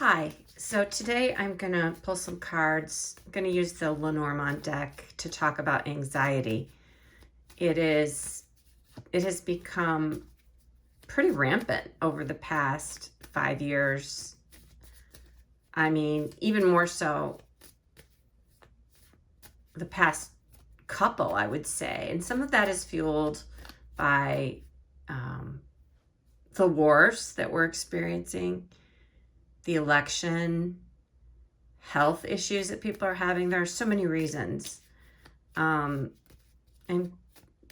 Hi, so today I'm going to pull some cards. I'm going to use the Lenormand deck to talk about anxiety. It has become pretty rampant over the past 5 years. I mean, even more so the past couple, I would say. And some of that is fueled by the wars that we're experiencing, the election, health issues that people are having. There are so many reasons. And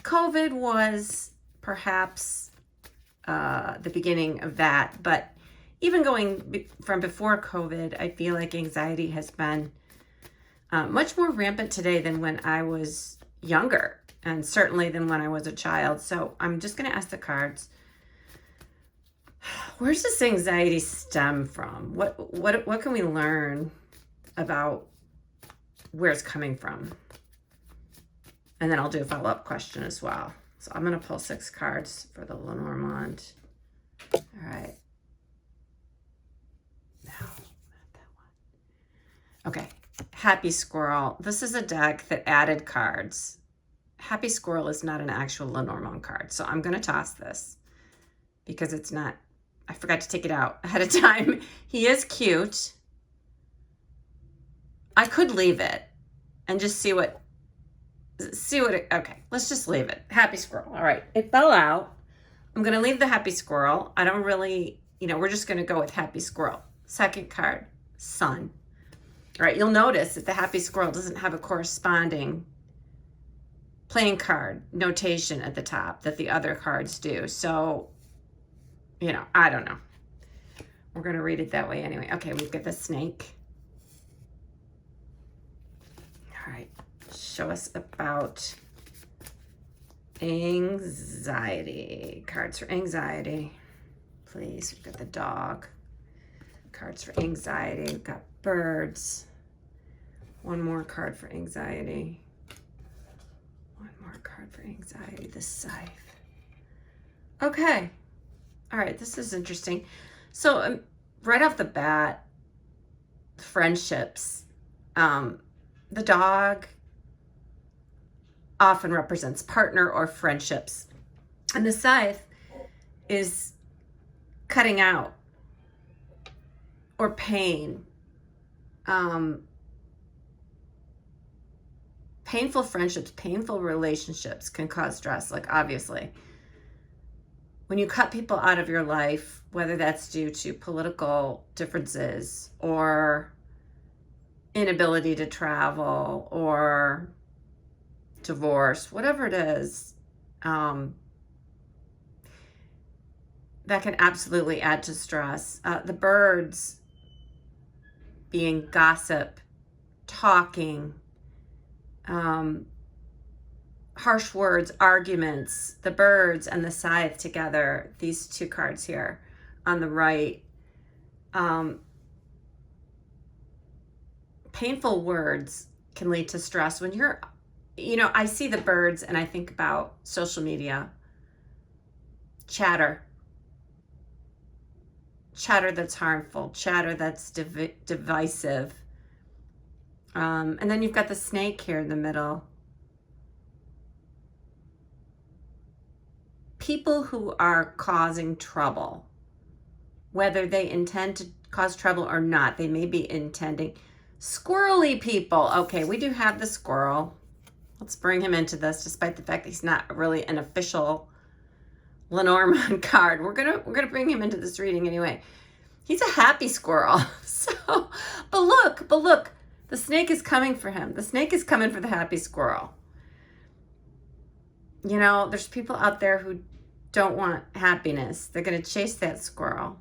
COVID was perhaps the beginning of that. But even going from before COVID, I feel like anxiety has been much more rampant today than when I was younger, and certainly than when I was a child. So I'm just going to ask the cards, where's this anxiety stem from? What can we learn about where it's coming from? And then I'll do a follow-up question as well. So I'm going to pull 6 cards for the Lenormand. All right. No, not that one. Okay. Happy Squirrel. This is a deck that added cards. Happy Squirrel is not an actual Lenormand card. So I'm going to toss this because it's not. I forgot to take it out ahead of time. He is cute. I could leave it and just see what okay, let's just leave it. Happy Squirrel. All right, it fell out. I'm going to leave the Happy Squirrel. I don't really, we're just going to go with Happy Squirrel. Second card, Sun. All right, you'll notice that the Happy Squirrel doesn't have a corresponding playing card notation at the top that the other cards do. So, I don't know. We're going to read it that way anyway. Okay, we've got the snake. All right, show us about anxiety. Cards for anxiety, please. We've got the dog. Cards for anxiety. We've got birds. One more card for anxiety. One more card for anxiety. The scythe. Okay. All right, this is interesting. So right off the bat, friendships. The dog often represents partner or friendships. And the scythe is cutting out or pain. Painful friendships, painful relationships can cause stress, like obviously. When you cut people out of your life, whether that's due to political differences or inability to travel or divorce, whatever it is, that can absolutely add to stress. The birds being gossip, talking, harsh words, arguments, the birds and the scythe together, these 2 cards here on the right. Painful words can lead to stress. When you're, I see the birds and I think about social media, chatter that's harmful, chatter that's divisive. And then you've got the snake here in the middle. People who are causing trouble, whether they intend to cause trouble or not, they may be intending. Squirrely people. Okay, we do have the squirrel. Let's bring him into this, despite the fact that he's not really an official Lenormand card. We're gonna bring him into this reading anyway. He's a happy squirrel. So, but look, the snake is coming for him. The snake is coming for the happy squirrel. There's people out there who don't want happiness. They're going to chase that squirrel.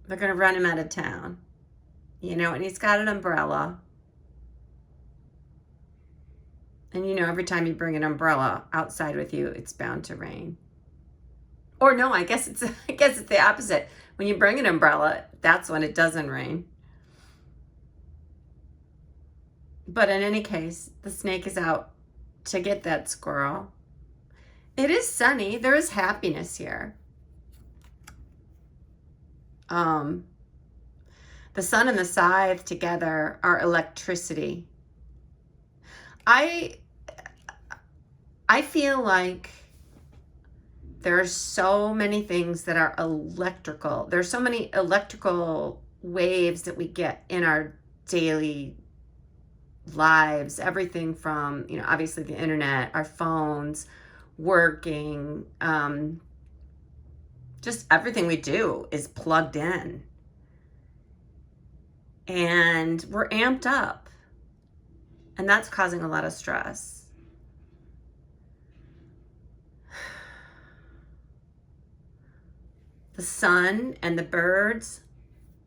They're going to run him out of town. And he's got an umbrella. And every time you bring an umbrella outside with you, it's bound to rain. Or no, I guess it's the opposite. When you bring an umbrella, that's when it doesn't rain. But in any case, the snake is out to get that squirrel. It is sunny. There is happiness here. The sun and the scythe together are electricity. I feel like there's so many things that are electrical. There's so many electrical waves that we get in our daily lives. Everything from, obviously the internet, our phones, working, just everything we do is plugged in. And we're amped up. And that's causing a lot of stress. The sun and the birds,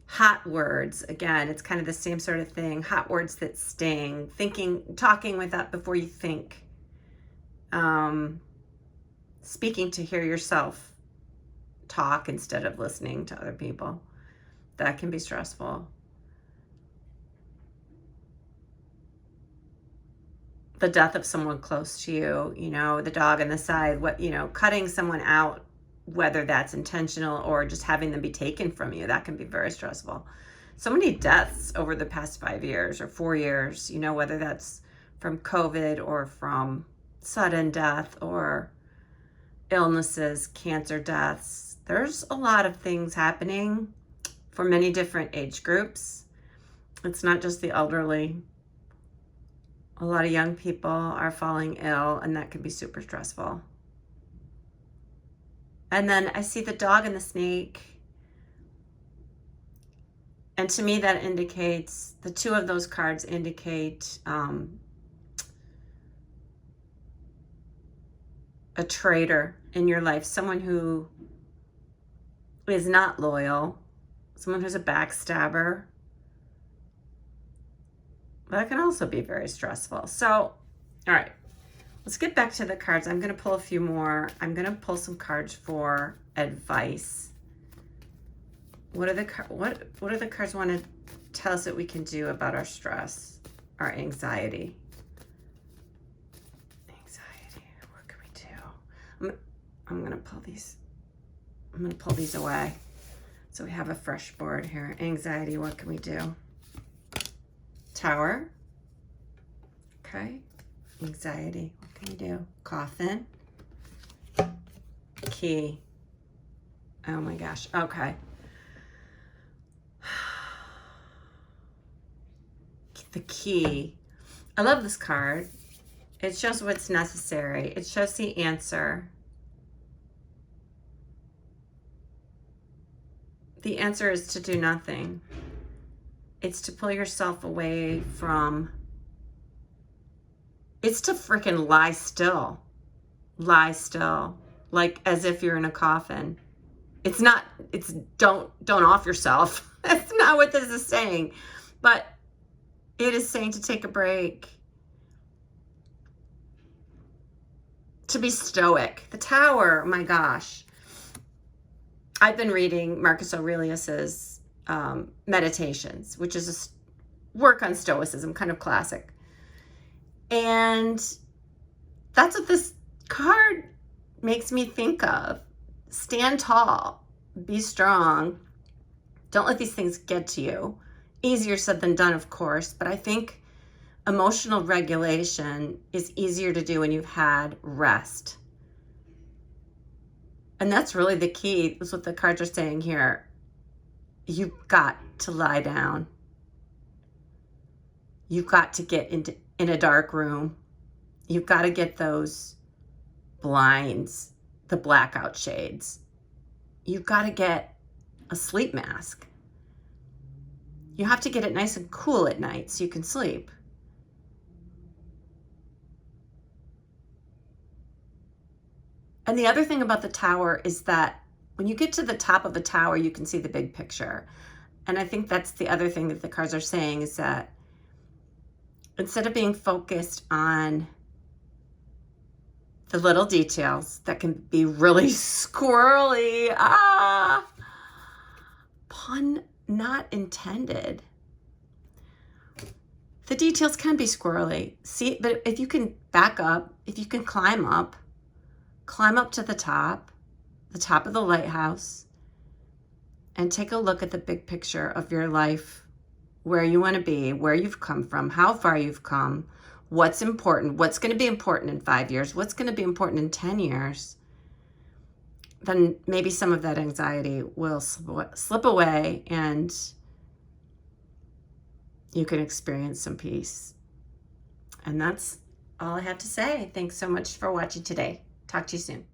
hot words. Again, it's kind of the same sort of thing. Hot words that sting. Talking with that before you think. Speaking to hear yourself talk instead of listening to other people. That can be stressful. The death of someone close to you, the dog on the side, cutting someone out, whether that's intentional or just having them be taken from you, that can be very stressful. So many deaths over the past 5 years or 4 years, whether that's from COVID or from sudden death or illnesses, cancer deaths. There's a lot of things happening for many different age groups. It's not just the elderly. A lot of young people are falling ill, and that can be super stressful. And then I see the dog and the snake. And to me, that indicates, the two of those cards indicate a traitor in your life, someone who is not loyal, someone who's a backstabber. That can also be very stressful. So, all right, let's get back to the cards. I'm going to pull a few more. I'm going to pull some cards for advice. What do the cards want to tell us that we can do about our stress, our anxiety? Anxiety, what can we do? I'm going to pull these. I'm going to pull these away so we have a fresh board here. Anxiety, what can we do? Tower. Okay. Anxiety. What can we do? Coffin. Key. Oh my gosh. Okay. The key. I love this card. It shows what's necessary. It shows the answer. The answer is to do nothing. It's to pull yourself away from, it's to freaking lie still. Lie still. Like as if you're in a coffin. It's not, don't off yourself. That's not what this is saying. But it is saying to take a break. To be stoic. The Tower, my gosh. I've been reading Marcus Aurelius's Meditations, which is a work on stoicism, kind of classic. And that's what this card makes me think of. Stand tall, be strong. Don't let these things get to you. Easier said than done, of course, but I think emotional regulation is easier to do when you've had rest. And that's really the key. That's what the cards are saying here. You've got to lie down. You've got to get in a dark room. You've got to get those blinds, the blackout shades. You've got to get a sleep mask. You have to get it nice and cool at night so you can sleep. And the other thing about the Tower is that when you get to the top of a tower, you can see the big picture. And I think that's the other thing that the cards are saying is that instead of being focused on the little details that can be really squirrely, pun not intended. The details can be squirrely. See, but if you can back up, if you can climb up to the top of the lighthouse, and take a look at the big picture of your life, where you want to be, where you've come from, how far you've come, what's important, what's going to be important in 5 years, what's going to be important in 10 years, then maybe some of that anxiety will slip away and you can experience some peace. And that's all I have to say. Thanks so much for watching today. Talk to you soon.